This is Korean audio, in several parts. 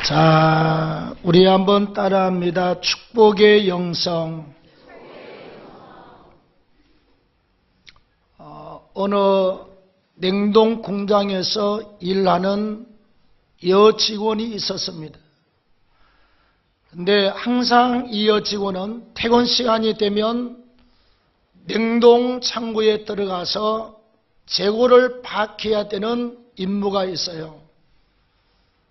자, 우리 한번 따라합니다. 축복의 영성. 어느 냉동 공장에서 일하는 여직원이 있었습니다. 근데 항상 이 여직원은 퇴근 시간이 되면 냉동 창고에 들어가서 재고를 파악해야 되는 임무가 있어요.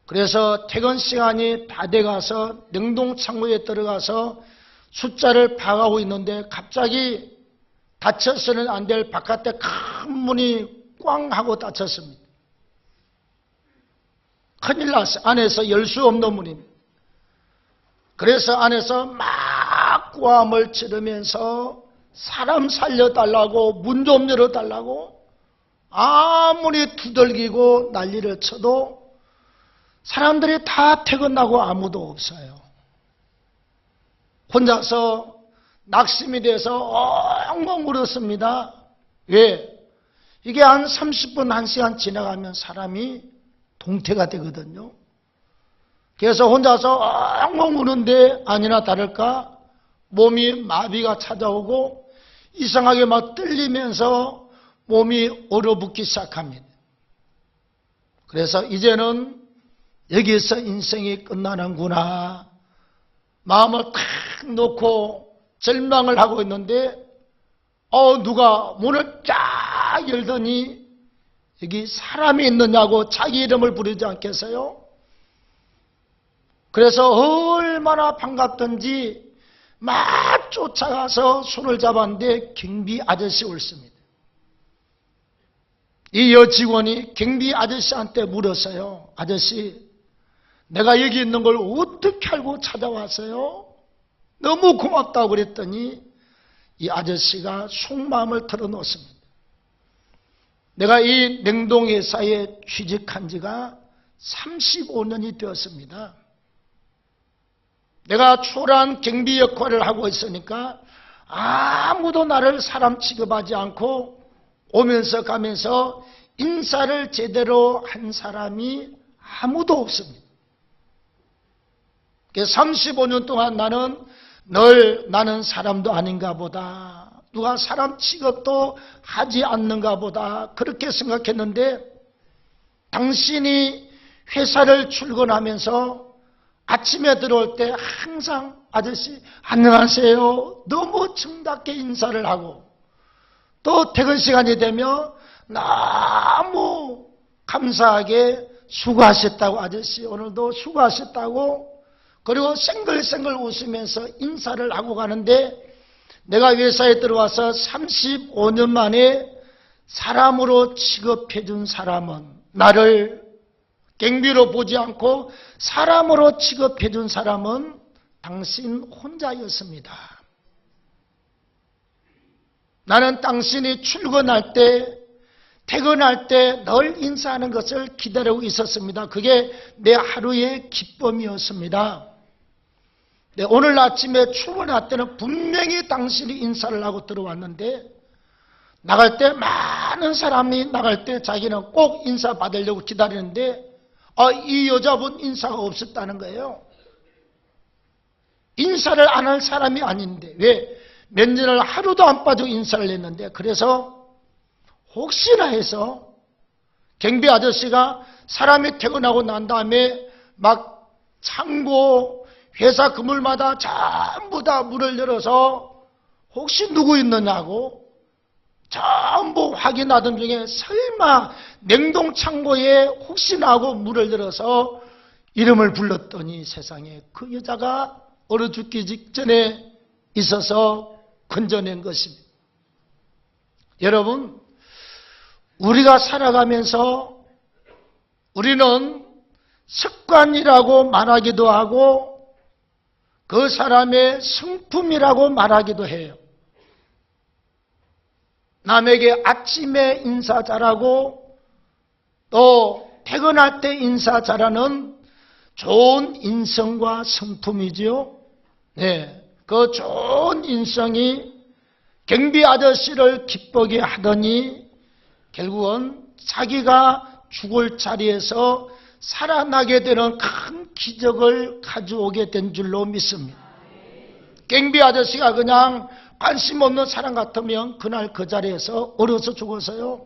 그래서 퇴근 시간이 다 돼가서 냉동 창고에 들어가서 숫자를 파악하고 있는데 갑자기 닫혀서는 안 될 바깥에 큰 문이 꽝 하고 닫혔습니다. 큰일 났어요. 안에서 열 수 없는 문입니다. 그래서 안에서 막 고함을 지르면서 사람 살려달라고, 문 좀 열어달라고 아무리 두들기고 난리를 쳐도 사람들이 다 퇴근하고 아무도 없어요. 혼자서 낙심이 돼서 엉엉 울었습니다. 왜? 이게 한 30분, 1시간 지나가면 사람이 동태가 되거든요. 그래서 혼자서 엉엉 우는데 아니나 다를까 몸이 마비가 찾아오고 이상하게 막 떨리면서 몸이 얼어붙기 시작합니다. 그래서 이제는 여기서 인생이 끝나는구나. 마음을 탁 놓고 절망을 하고 있는데 누가 문을 쫙 열더니 여기 사람이 있느냐고 자기 이름을 부르지 않겠어요? 그래서 얼마나 반갑던지 막 쫓아가서 손을 잡았는데 경비 아저씨 옳습니다. 이 여직원이 경비 아저씨한테 물었어요. 아저씨, 내가 여기 있는 걸 어떻게 알고 찾아왔어요? 너무 고맙다고 그랬더니 이 아저씨가 속마음을 털어놓습니다. 내가 이 냉동회사에 취직한 지가 35년이 되었습니다. 내가 초라한 경비 역할을 하고 있으니까 아무도 나를 사람 취급하지 않고 오면서 가면서 인사를 제대로 한 사람이 아무도 없습니다. 35년 동안 나는 사람도 아닌가 보다. 누가 사람 취급도 하지 않는가 보다. 그렇게 생각했는데 당신이 회사를 출근하면서 아침에 들어올 때 항상 아저씨 안녕하세요. 너무 정답게 인사를 하고 또 퇴근 시간이 되면 너무 감사하게 수고하셨다고 아저씨 오늘도 수고하셨다고 그리고 생글생글 웃으면서 인사를 하고 가는데 내가 회사에 들어와서 35년 만에 사람으로 취급해 준 사람은 나를 경비로 보지 않고 사람으로 취급해 준 사람은 당신 혼자였습니다. 나는 당신이 출근할 때 퇴근할 때 널 인사하는 것을 기다리고 있었습니다. 그게 내 하루의 기쁨이었습니다. 네, 오늘 아침에 출근할 때는 분명히 당신이 인사를 하고 들어왔는데 나갈 때 많은 사람이 나갈 때 자기는 꼭 인사 받으려고 기다리는데 이 여자분 인사가 없었다는 거예요. 인사를 안 할 사람이 아닌데 왜? 몇 년을 하루도 안 빠지고 인사를 했는데 그래서 혹시나 해서 경비 아저씨가 사람이 퇴근하고 난 다음에 막 창고 회사 건물마다 전부 다 문을 열어서 혹시 누구 있느냐고 전부 확인하던 중에 설마 냉동창고에 혹시나 하고 문을 열어서 이름을 불렀더니 세상에 그 여자가 얼어 죽기 직전에 있어서 건져낸 것입니다. 여러분, 우리가 살아가면서 우리는 습관이라고 말하기도 하고 그 사람의 성품이라고 말하기도 해요. 남에게 아침에 인사 잘하고 또 퇴근할 때 인사 잘하는 좋은 인성과 성품이지요. 네, 그 좋은 인성이 경비 아저씨를 기쁘게 하더니 결국은 자기가 죽을 자리에서 살아나게 되는 큰 기적을 가져오게 된 줄로 믿습니다. 갱비 아저씨가 그냥 관심 없는 사람 같으면 그날 그 자리에서 얼어서 죽었어요.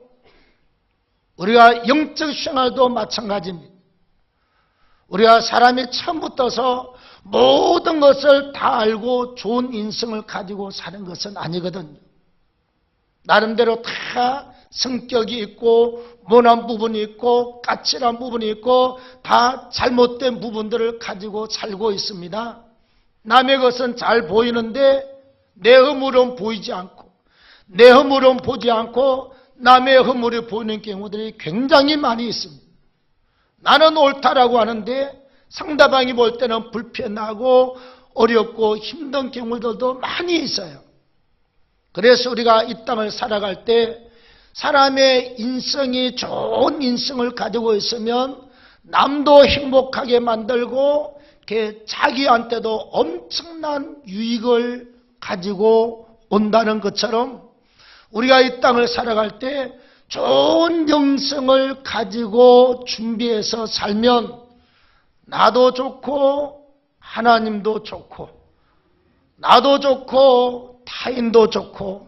우리가 영적 생활도 마찬가지입니다. 우리가 사람이 처음부터서 모든 것을 다 알고 좋은 인성을 가지고 사는 것은 아니거든요. 나름대로 다 성격이 있고 모난 부분이 있고 까칠한 부분이 있고 다 잘못된 부분들을 가지고 살고 있습니다. 남의 것은 잘 보이는데 내 허물은 보이지 않고 내 허물은 보지 않고 남의 허물이 보이는 경우들이 굉장히 많이 있습니다. 나는 옳다라고 하는데 상대방이 볼 때는 불편하고 어렵고 힘든 경우들도 많이 있어요. 그래서 우리가 이 땅을 살아갈 때 사람의 인성이 좋은 인성을 가지고 있으면 남도 행복하게 만들고 자기한테도 엄청난 유익을 가지고 온다는 것처럼 우리가 이 땅을 살아갈 때 좋은 영성을 가지고 준비해서 살면 나도 좋고 하나님도 좋고 나도 좋고 타인도 좋고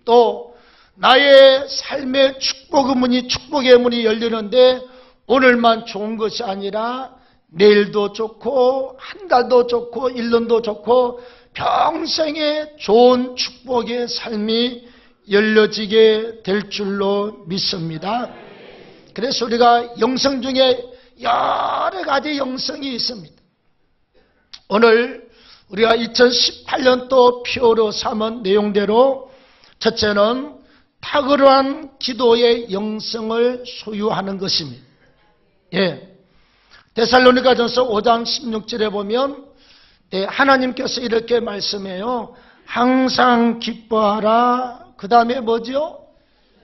또 나의 삶의 축복의 문이 열리는데 오늘만 좋은 것이 아니라 내일도 좋고 한 달도 좋고 1년도 좋고 평생에 좋은 축복의 삶이 열려지게 될 줄로 믿습니다. 그래서 우리가 영성 중에 여러 가지 영성이 있습니다. 오늘 우리가 2018년도 표로 삼은 내용대로 첫째는 탁월한 기도의 영성을 소유하는 것입니다. 데살로니가전서 5장 16절에 보면 하나님께서 이렇게 말씀해요. 항상 기뻐하라. 그 다음에 뭐죠?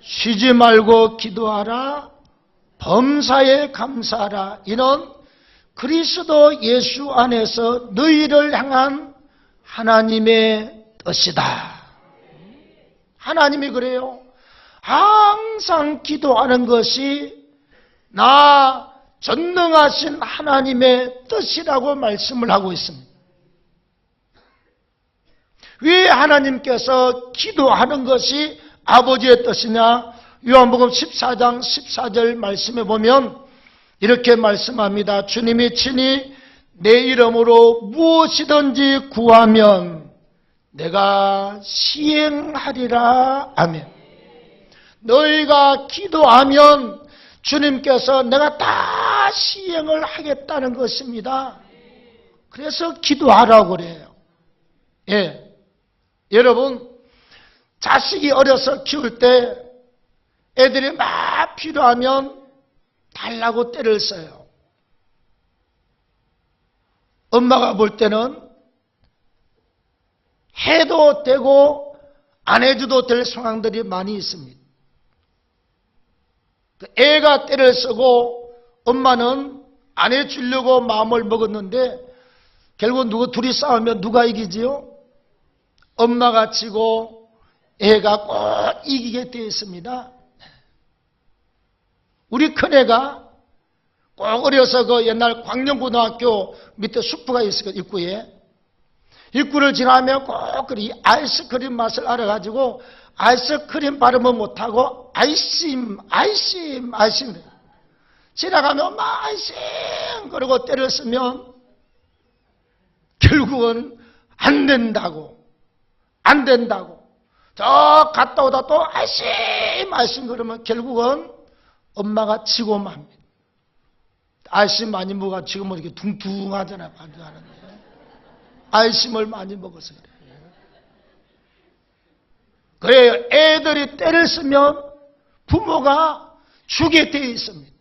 쉬지 말고 기도하라. 범사에 감사하라. 이는 그리스도 예수 안에서 너희를 향한 하나님의 뜻이다. 하나님이 그래요. 항상 기도하는 것이 나 전능하신 하나님의 뜻이라고 말씀을 하고 있습니다. 왜 하나님께서 기도하는 것이 아버지의 뜻이냐? 요한복음 14장 14절 말씀에 보면 이렇게 말씀합니다. 주님이 친히 내 이름으로 무엇이든지 구하면 내가 시행하리라. 아멘. 너희가 기도하면 주님께서 내가 다 시행을 하겠다는 것입니다. 그래서 기도하라고 그래요. 여러분, 자식이 어려서 키울 때 애들이 막 필요하면 달라고 때를 써요. 엄마가 볼 때는 해도 되고 안 해줘도 될 상황들이 많이 있습니다. 애가 때를 쓰고 엄마는 안 해주려고 마음을 먹었는데 결국 둘이 싸우면 누가 이기지요? 엄마가 지고 애가 꼭 이기게 되어 있습니다. 우리 큰애가 꼭 어려서 그 옛날 광명고등학교 밑에 슈퍼가 있어요. 입구를 지나면 꼭 아이스크림 맛을 알아가지고 아이스크림 발음을 못하고 아이심 지나가면 엄마 아이심 그러고 때를 쓰면 결국은 안 된다고 저 갔다 오다 또 아이심 그러면 결국은 엄마가 지고 맙니다. 아이심 많이 먹어 지금은 이렇게 둥둥하잖아요. 아이심을 많이 먹어서 그래요. 애들이 때를 쓰면 부모가 주게 되어 있습니다.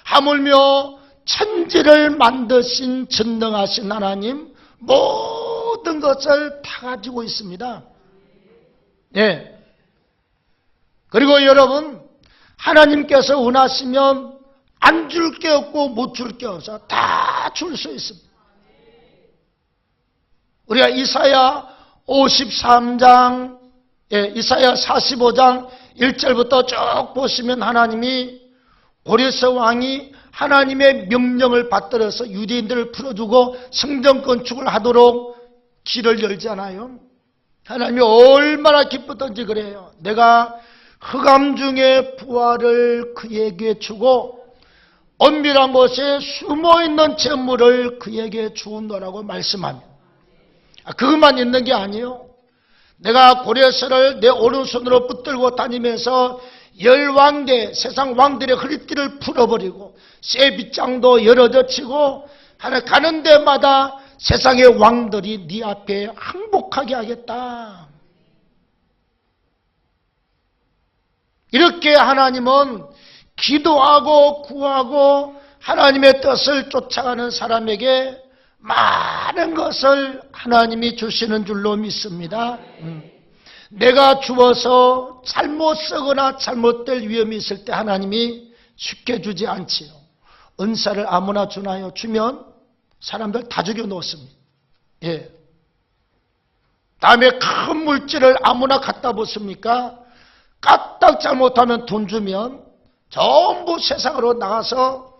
하물며 천지를 만드신 전능하신 하나님 모든 것을 다 가지고 있습니다. 그리고 여러분 하나님께서 원하시면 안 줄 게 없고 못 줄 게 없어 다 줄 수 있습니다. 우리가 이사야 53장, 이사야 45장 1절부터 쭉 보시면 하나님이 고레스 왕이 하나님의 명령을 받들어서 유대인들을 풀어주고 성전 건축을 하도록 길을 열잖아요. 하나님이 얼마나 기쁘던지 그래요. 내가 흑암 중에 부활을 그에게 주고 엄밀한 곳에 숨어있는 재물을 그에게 주노라고 말씀합니다. 그것만 있는 게 아니에요. 내가 고레스를 내 오른손으로 붙들고 다니면서 열왕대 세상 왕들의 허리띠를 풀어버리고 새 빗장도 열어젖히고 가는 데마다 세상의 왕들이 네 앞에 항복하게 하겠다. 이렇게 하나님은 기도하고 구하고 하나님의 뜻을 쫓아가는 사람에게 많은 것을 하나님이 주시는 줄로 믿습니다. 내가 주어서 잘못 쓰거나 잘못될 위험이 있을 때 하나님이 쉽게 주지 않지요. 은사를 아무나 주나요? 주면 사람들 다 죽여 놓습니다. 예. 다음에 큰 물질을 아무나 갖다 붙습니까? 까딱 잘못하면 돈 주면 전부 세상으로 나가서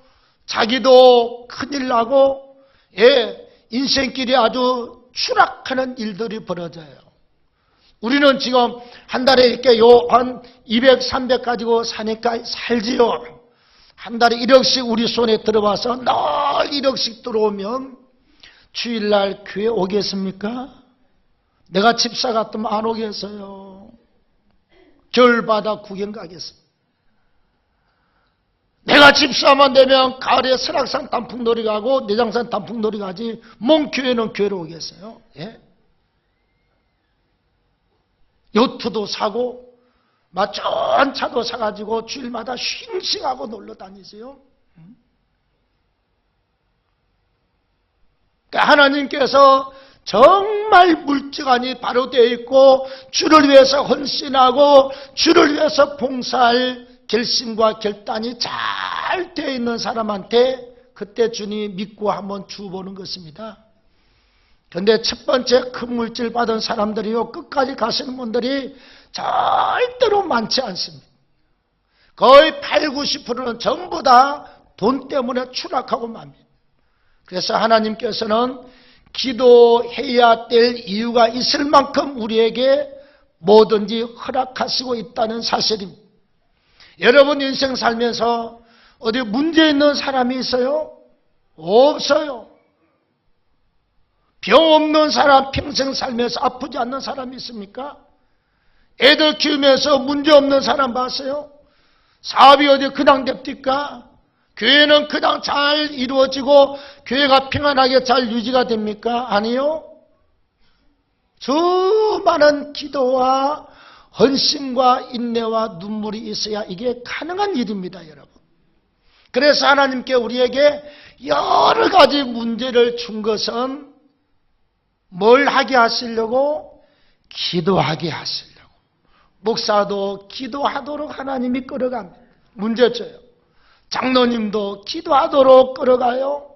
자기도 큰일 나고, 예, 인생길이 아주 추락하는 일들이 벌어져요. 우리는 지금 한 달에 이렇게 한 200, 300 가지고 사니까 살지요. 한 달에 1억씩 우리 손에 들어와서 늘 1억씩 들어오면 주일날 교회 오겠습니까? 내가 집사 같으면 안 오겠어요. 겨울바다 구경 가겠습니다. 내가 집사만 되면 가을에 설악산 단풍놀이 가고 내장산 단풍놀이 가지 뭔 교회는 교회로 오겠어요? 예? 요트도 사고 좋은 차도 사가지고 주일마다 싱싱하고 놀러 다니세요. 그러니까 하나님께서 정말 물지간이 바로 되어 있고 주를 위해서 헌신하고 주를 위해서 봉사할 결심과 결단이 잘 되어 있는 사람한테 그때 주님 믿고 한번 주보는 것입니다. 그런데 첫 번째 큰 물질 받은 사람들이요, 끝까지 가시는 분들이 절대로 많지 않습니다. 거의 8, 90%는 전부 다 돈 때문에 추락하고 맙니다. 그래서 하나님께서는 기도해야 될 이유가 있을 만큼 우리에게 뭐든지 허락하시고 있다는 사실입니다. 여러분 인생 살면서 어디 문제 있는 사람이 있어요? 없어요. 병 없는 사람, 평생 살면서 아프지 않는 사람이 있습니까? 애들 키우면서 문제 없는 사람 봤어요? 사업이 어디 그냥 됩니까? 교회는 그냥 잘 이루어지고 교회가 평안하게 잘 유지가 됩니까? 아니요. 수많은 기도와 헌신과 인내와 눈물이 있어야 이게 가능한 일입니다, 여러분. 그래서 하나님께 우리에게 여러 가지 문제를 준 것은 뭘 하게 하시려고? 기도하게 하시려고. 목사도 기도하도록 하나님이 끌어갑니다. 문제 줘요. 장로님도 기도하도록 끌어가요.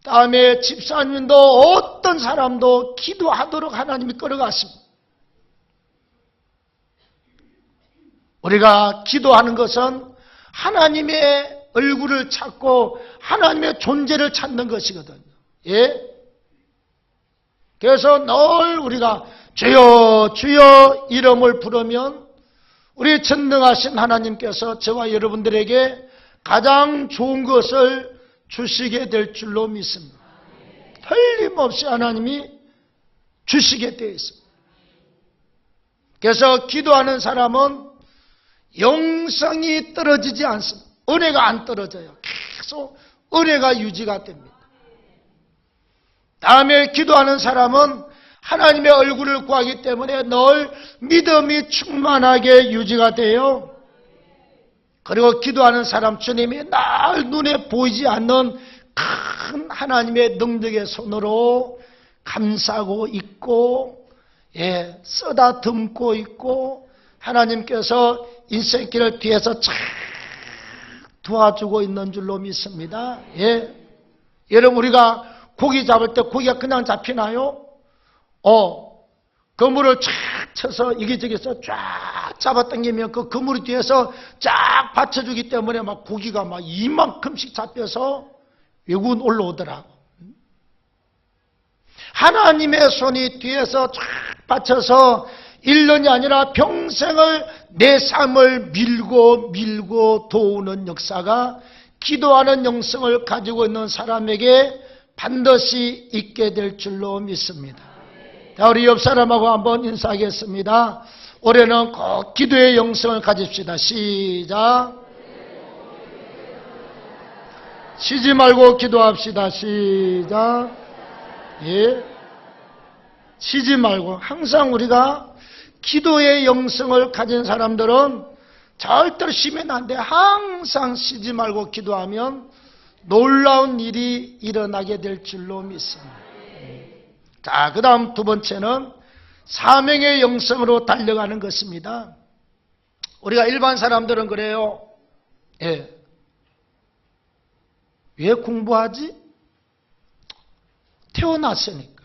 다음에 집사님도 어떤 사람도 기도하도록 하나님이 끌어갔습니다. 우리가 기도하는 것은 하나님의 얼굴을 찾고 하나님의 존재를 찾는 것이거든요. 예? 그래서 늘 우리가 주여 주여 이름을 부르면 우리 전능하신 하나님께서 저와 여러분들에게 가장 좋은 것을 주시게 될 줄로 믿습니다. 틀림없이 하나님이 주시게 되어 있습니다. 그래서 기도하는 사람은 영성이 떨어지지 않습니다. 은혜가 안 떨어져요. 계속 은혜가 유지가 됩니다. 다음에 기도하는 사람은 하나님의 얼굴을 구하기 때문에 늘 믿음이 충만하게 유지가 돼요. 그리고 기도하는 사람 주님이 늘 눈에 보이지 않는 큰 하나님의 능력의 손으로 감싸고 있고, 예, 쓰다듬고 있고, 하나님께서 인생길을 뒤에서 쫙 도와주고 있는 줄로 믿습니다. 예. 여러분, 우리가 고기 잡을 때 고기가 그냥 잡히나요? 그물을 쫙 쳐서 이기저기서 쫙 잡아당기면 그 그물 뒤에서 쫙 받쳐주기 때문에 막 고기가 막 이만큼씩 잡혀서 외국은 올라오더라고. 하나님의 손이 뒤에서 쫙 받쳐서 1년이 아니라 평생을 내 삶을 밀고 도우는 역사가 기도하는 영성을 가지고 있는 사람에게 반드시 있게 될 줄로 믿습니다. 자, 우리 옆 사람하고 한번 인사하겠습니다. 올해는 꼭 기도의 영성을 가집시다. 시작. 쉬지 말고 기도합시다. 시작. 예. 쉬지 말고 항상 우리가 기도의 영성을 가진 사람들은 절대로 쉬면 안 돼. 항상 쉬지 말고 기도하면 놀라운 일이 일어나게 될 줄로 믿습니다. 자, 그 다음 두 번째는 사명의 영성으로 달려가는 것입니다. 우리가 일반 사람들은 그래요. 예. 왜 공부하지? 태어났으니까.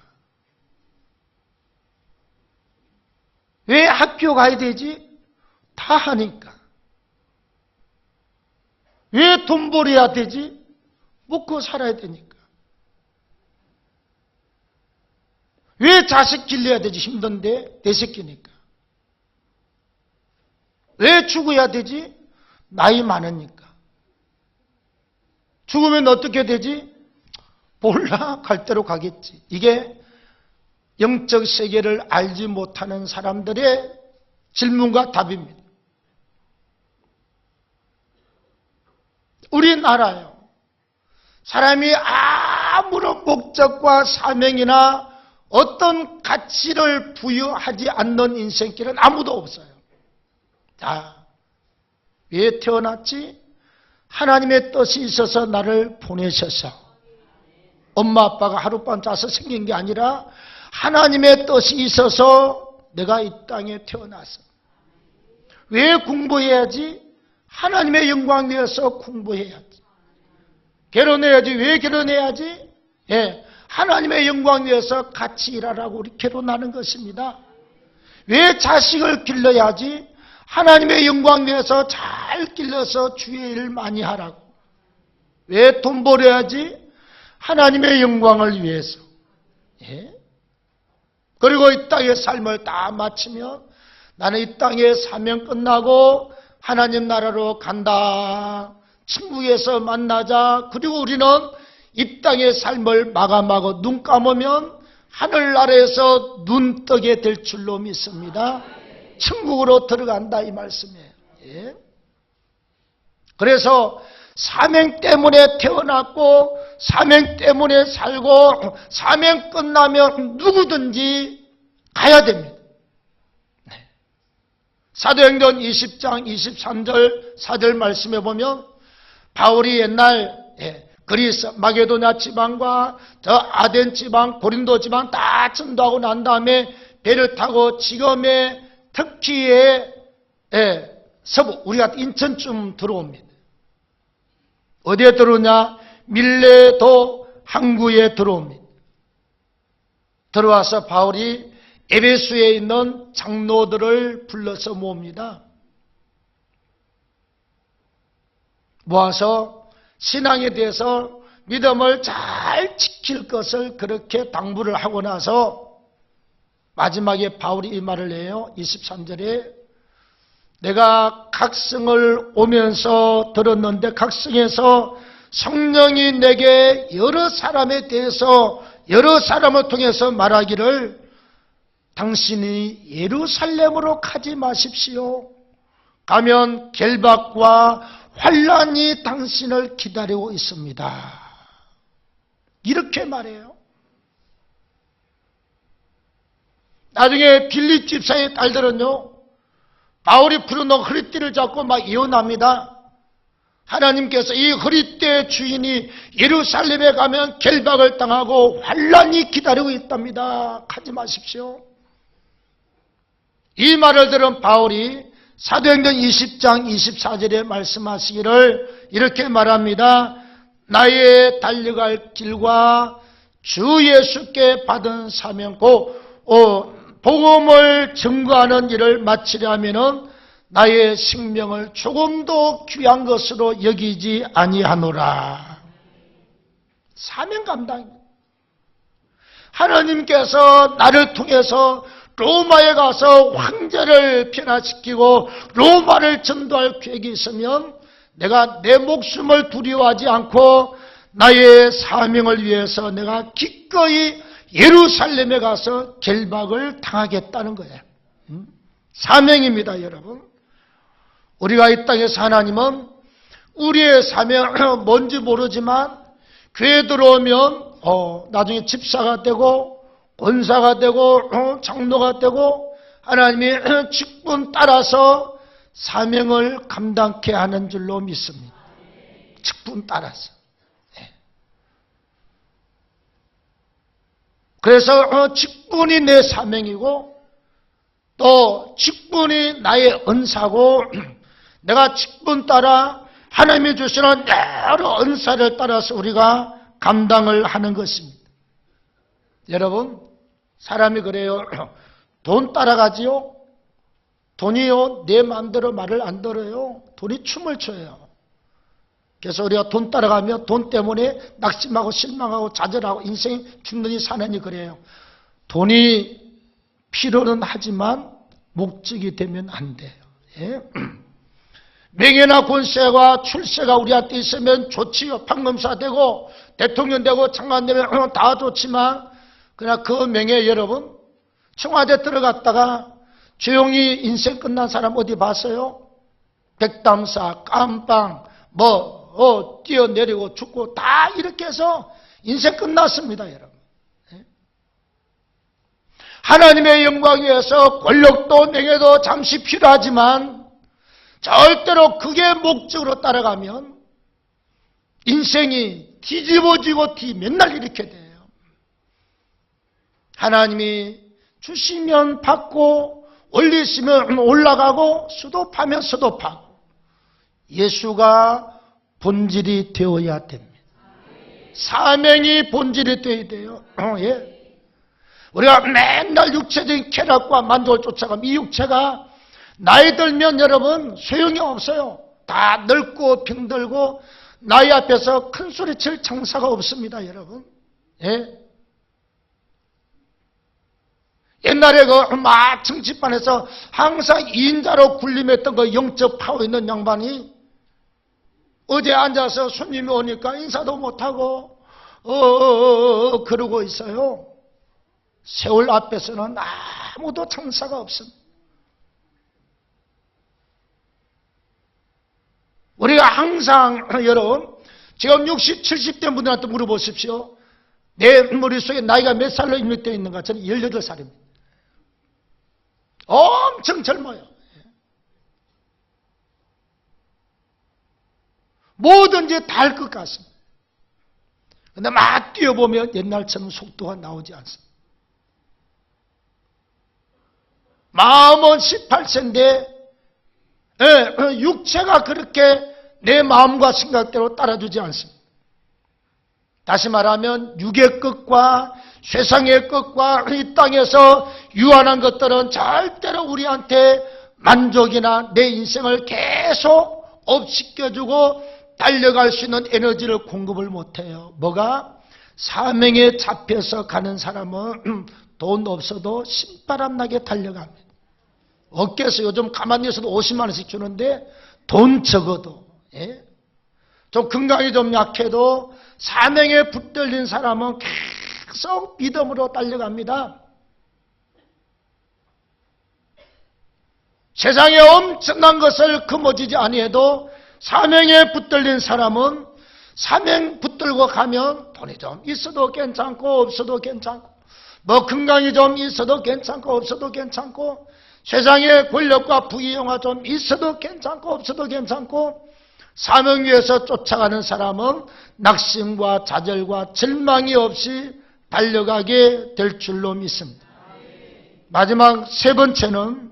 왜 학교 가야 되지? 다 하니까. 왜 돈 벌어야 되지? 먹고 살아야 되니까. 왜 자식 길러야 되지? 힘든데 내 새끼니까. 왜 죽어야 되지? 나이 많으니까. 죽으면 어떻게 되지? 몰라, 갈 대로 가겠지. 이게 영적 세계를 알지 못하는 사람들의 질문과 답입니다. 우리나라요. 사람이 아무런 목적과 사명이나 어떤 가치를 부여하지 않는 인생길은 아무도 없어요. 자, 왜 태어났지? 하나님의 뜻이 있어서 나를 보내셔서. 엄마 아빠가 하룻밤 자서 생긴 게 아니라 하나님의 뜻이 있어서 내가 이 땅에 태어났어. 왜 공부해야지? 하나님의 영광 위해서 공부해야지. 결혼해야지. 왜 결혼해야지? 예, 하나님의 영광 위해서 같이 일하라고 우리 결혼하는 것입니다. 왜 자식을 길러야지? 하나님의 영광 위해서 잘 길러서 주의 일 많이 하라고. 왜 돈 벌어야지? 하나님의 영광을 위해서. 예? 그리고 이 땅의 삶을 다 마치면 나는 이 땅의 사명 끝나고 하나님 나라로 간다. 천국에서 만나자. 그리고 우리는 이 땅의 삶을 마감하고 눈 감으면 하늘나라에서 눈 뜨게 될 줄로 믿습니다. 천국으로 들어간다 이 말씀이에요. 예? 그래서 사명 때문에 태어났고 사명 때문에 살고 사명 끝나면 누구든지 가야 됩니다. 네. 사도행전 20장 23절 4절 말씀해 보면 바울이 옛날 그리스 마게도냐 지방과 저 아덴 지방 고린도 지방 다 전도하고 난 다음에 배를 타고 지금의 터키의 서부 우리가 인천쯤 들어옵니다. 어디에 들어오냐? 밀레도 항구에 들어옵니다. 들어와서 바울이 에베소에 있는 장로들을 불러서 모읍니다. 모아서 신앙에 대해서 믿음을 잘 지킬 것을 그렇게 당부를 하고 나서 마지막에 바울이 이 말을 해요. 23절에 내가 각성을 오면서 들었는데 각성에서 성령이 내게 여러 사람에 대해서 여러 사람을 통해서 말하기를 당신이 예루살렘으로 가지 마십시오. 가면 결박과 환란이 당신을 기다리고 있습니다. 이렇게 말해요. 나중에 빌립 집사의 딸들은요. 바울이 부르는 허리띠를 잡고 막 이혼합니다. 하나님께서 이 허리띠의 주인이 예루살렘에 가면 결박을 당하고 환란이 기다리고 있답니다. 가지 마십시오. 이 말을 들은 바울이 사도행전 20장 24절에 말씀하시기를 이렇게 말합니다. 나의 달려갈 길과 주 예수께 받은 사명 복음을 증거하는 일을 마치려면은 나의 생명을 조금도 귀한 것으로 여기지 아니하노라. 사명 감당입니다. 하나님께서 나를 통해서 로마에 가서 황제를 변화시키고 로마를 전도할 계획이 있으면 내가 내 목숨을 두려워하지 않고 나의 사명을 위해서 내가 기꺼이 예루살렘에 가서 결박을 당하겠다는 거예요. 사명입니다, 여러분. 우리가 이 땅에서 하나님은 우리의 사명 뭔지 모르지만 교회 들어오면 나중에 집사가 되고 권사가 되고 장로가 되고 하나님의 직분 따라서 사명을 감당케 하는 줄로 믿습니다. 직분 따라서. 그래서 직분이 내 사명이고 또 직분이 나의 은사고 내가 직분 따라 하나님이 주시는 여러 은사를 따라서 우리가 감당을 하는 것입니다. 여러분, 사람이 그래요. 돈 따라가지요. 돈이요, 내 마음대로 말을 안 들어요. 돈이 춤을 춰요. 그래서 우리가 돈 따라가면 돈 때문에 낙심하고 실망하고 좌절하고 인생이 죽느니 사느니 그래요. 돈이 필요는 하지만 목적이 되면 안 돼요. 예? 명예나 권세가 출세가 우리한테 있으면 좋지요. 판검사 되고 대통령 되고 장관 되면 다 좋지만 그러나 그 명예 여러분 청와대 들어갔다가 조용히 인생 끝난 사람 어디 봤어요? 백담사, 깜빵, 뛰어내리고 죽고 다 이렇게 해서 인생 끝났습니다, 여러분. 하나님의 영광 위해서 권력도 명예도 잠시 필요하지만 절대로 그게 목적으로 따라가면 인생이 뒤집어지고 맨날 이렇게 돼요. 하나님이 주시면 받고 올리시면 올라가고 수도파면 수도파고 예수가 본질이 되어야 됩니다. 사명이 본질이 되어야 돼요. 예. 우리가 맨날 육체적인 쾌락과 만족을 쫓아가면 이 육체가 나이 들면 여러분 소용이 없어요. 다 늙고 병들고 나이 앞에서 큰 소리칠 장사가 없습니다, 여러분. 예? 옛날에 막 정치판에서 항상 2인자로 군림했던 그 영적 파워 있는 양반이 어제 앉아서 손님이 오니까 인사도 못하고 그러고 있어요. 세월 앞에서는 아무도 장사가 없습니다. 우리가 항상 여러분 지금 60, 70대 분들한테 물어보십시오. 내 머릿속에 나이가 몇 살로 입력되어 있는가? 저는 18살입니다. 엄청 젊어요. 뭐든지 다 할 것 같습니다. 그런데 막 뛰어보면 옛날처럼 속도가 나오지 않습니다. 마음은 18세인데 육체가 그렇게 내 마음과 생각대로 따라주지 않습니다. 다시 말하면 육의 것과 세상의 것과 이 땅에서 유한한 것들은 절대로 우리한테 만족이나 내 인생을 계속 업시켜주고 달려갈 수 있는 에너지를 공급을 못해요. 뭐가? 사명에 잡혀서 가는 사람은 돈 없어도 신바람 나게 달려갑니다. 어깨에서 요즘 가만히 있어도 50만 원씩 주는데 돈 적어도 좀 건강이 좀 약해도 사명에 붙들린 사람은 계속 믿음으로 달려갑니다. 세상에 엄청난 것을 거머쥐지 아니해도 사명에 붙들린 사람은 사명 붙들고 가면 돈이 좀 있어도 괜찮고 없어도 괜찮고 뭐 건강이 좀 있어도 괜찮고 없어도 괜찮고 세상에 권력과 부귀영화 좀 있어도 괜찮고 없어도 괜찮고 사명 위에서 쫓아가는 사람은 낙심과 좌절과 절망이 없이 달려가게 될 줄로 믿습니다. 마지막 세 번째는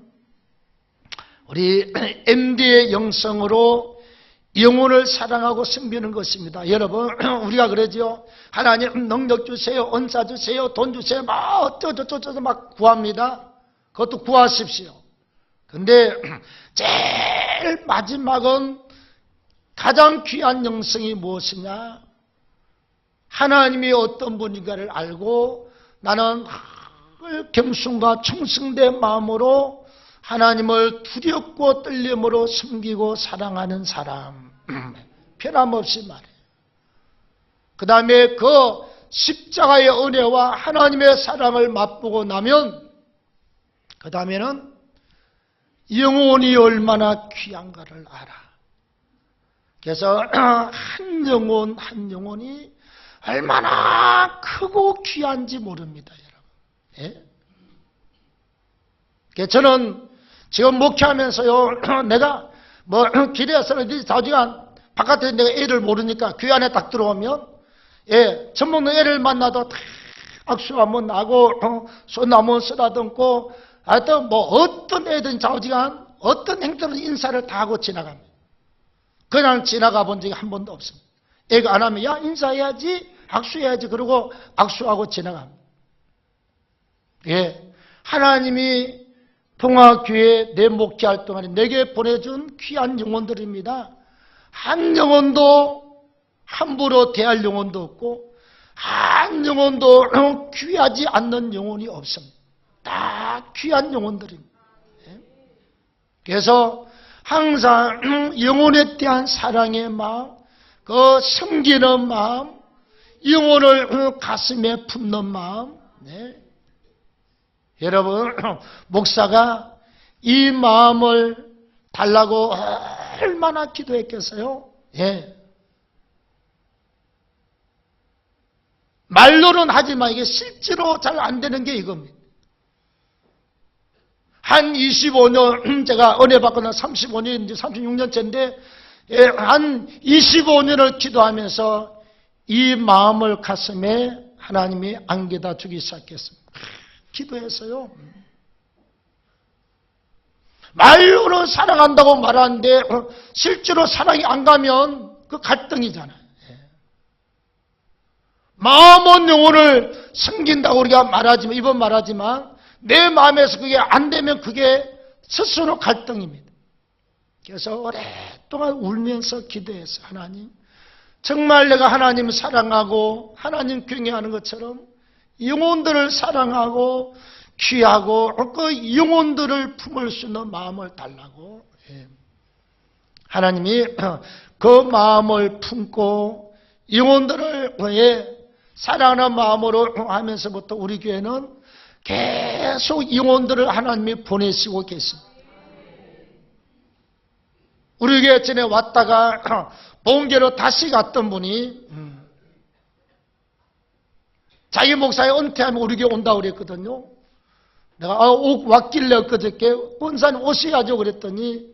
우리 MD의 영성으로 영혼을 사랑하고 섬기는 것입니다. 여러분 우리가 그러죠. 하나님 능력 주세요. 은사 주세요. 돈 주세요. 막 어쩌고저쩌고 막 구합니다. 그것도 구하십시오. 근데 제일 마지막은 가장 귀한 영성이 무엇이냐? 하나님이 어떤 분인가를 알고 나는 겸손과 충성된 마음으로 하나님을 두렵고 떨림으로 섬기고 사랑하는 사람. 변함없이 말해요. 그 다음에 그 십자가의 은혜와 하나님의 사랑을 맛보고 나면 그 다음에는 영혼이 얼마나 귀한가를 알아. 그래서 한 영혼 한 영혼이 얼마나 크고 귀한지 모릅니다, 여러분. 예? 저는 지금 목회하면서요, 내가 길에서 자주간 바깥에 내가 애를 모르니까 교회 안에 딱 들어오면, 젖 먹는 애를 만나도 다 악수 한번 하고, 손 한번 쓰다듬고, 하여튼 어떤 애든 자주간 어떤 행동으로 인사를 다 하고 지나갑니다. 그냥 지나가 본 적이 한 번도 없습니다. 애가 안 하면, 야, 인사해야지, 악수해야지, 그러고 악수하고 지나갑니다. 예. 하나님이 봉화교회 내 목회할 동안에 내게 보내준 귀한 영혼들입니다. 한 영혼도 함부로 대할 영혼도 없고 한 영혼도 귀하지 않는 영혼이 없습니다. 다 귀한 영혼들입니다. 그래서 항상 영혼에 대한 사랑의 마음, 그 섬기는 마음, 영혼을 가슴에 품는 마음. 여러분, 목사가 이 마음을 달라고 얼마나 기도했겠어요? 말로는 하지만 이게 실제로 잘 안 되는 게 이겁니다. 한 25년, 제가 은혜 받고 난 35년, 이제 36년째인데, 한 25년을 기도하면서 이 마음을 가슴에 하나님이 안겨다 주기 시작했습니다. 기도했어요. 말로는 사랑한다고 말하는데 실제로 사랑이 안 가면 그 갈등이잖아요. 마음은 영혼을 섬긴다고 우리가 말하지만, 이번 말하지만 내 마음에서 그게 안 되면 그게 스스로 갈등입니다. 그래서 오랫동안 울면서 기도했어요. 하나님, 정말 내가 하나님 사랑하고 하나님 경외하는 것처럼 영혼들을 사랑하고 귀하고 그 영혼들을 품을 수 있는 마음을 달라고. 하나님이 그 마음을 품고 영혼들을 사랑하는 마음으로 하면서부터 우리 교회는 계속 영혼들을 하나님이 보내시고 계십니다. 우리 교회 전에 왔다가 본교로 다시 갔던 분이 자기 목사에 은퇴하면 우리 교회 온다고 그랬거든요. 내가 왔길래 엊그저께 권사님 오셔야죠 그랬더니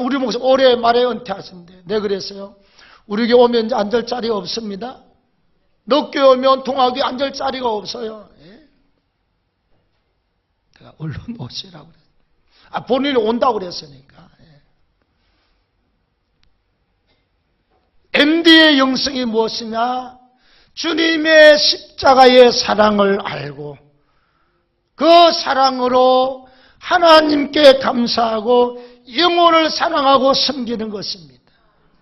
우리 목사 올해 말에 은퇴하신대. 내가 그랬어요. 우리 교회 오면 이제 앉을 자리가 없습니다. 늦게 오면 동학교에 앉을 자리가 없어요. 내가 얼른 오시라고 그랬어요. 본인이 온다고 그랬으니까. MD의 영성이 무엇이냐? 주님의 십자가의 사랑을 알고 그 사랑으로 하나님께 감사하고 영혼을 사랑하고 섬기는 것입니다.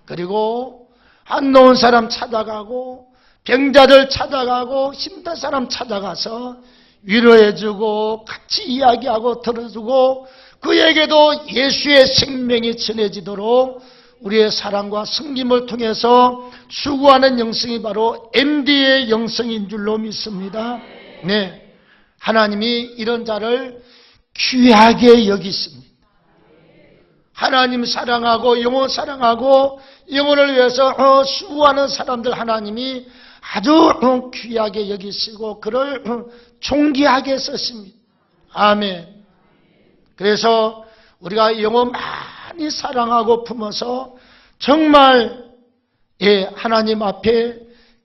그리고 안 놓은 사람 찾아가고 병자들 찾아가고 힘든 사람 찾아가서 위로해주고 같이 이야기하고 들어주고 그에게도 예수의 생명이 전해지도록 우리의 사랑과 섬김을 통해서 수고하는 영성이 바로 MD의 영성인 줄로 믿습니다. 네, 하나님이 이런 자를 귀하게 여기십니다. 하나님 사랑하고 영혼 사랑하고 영혼을 위해서 수고하는 사람들 하나님이 아주 귀하게 여기시고 그를 존귀하게 쓰십니다. 아멘. 그래서 우리가 영혼 많이 사랑하고 품어서 정말 하나님 앞에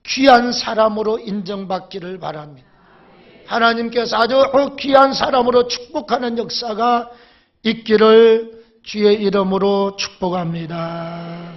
귀한 사람으로 인정받기를 바랍니다. 하나님께서 아주 귀한 사람으로 축복하는 역사가 있기를 주의 이름으로 축복합니다.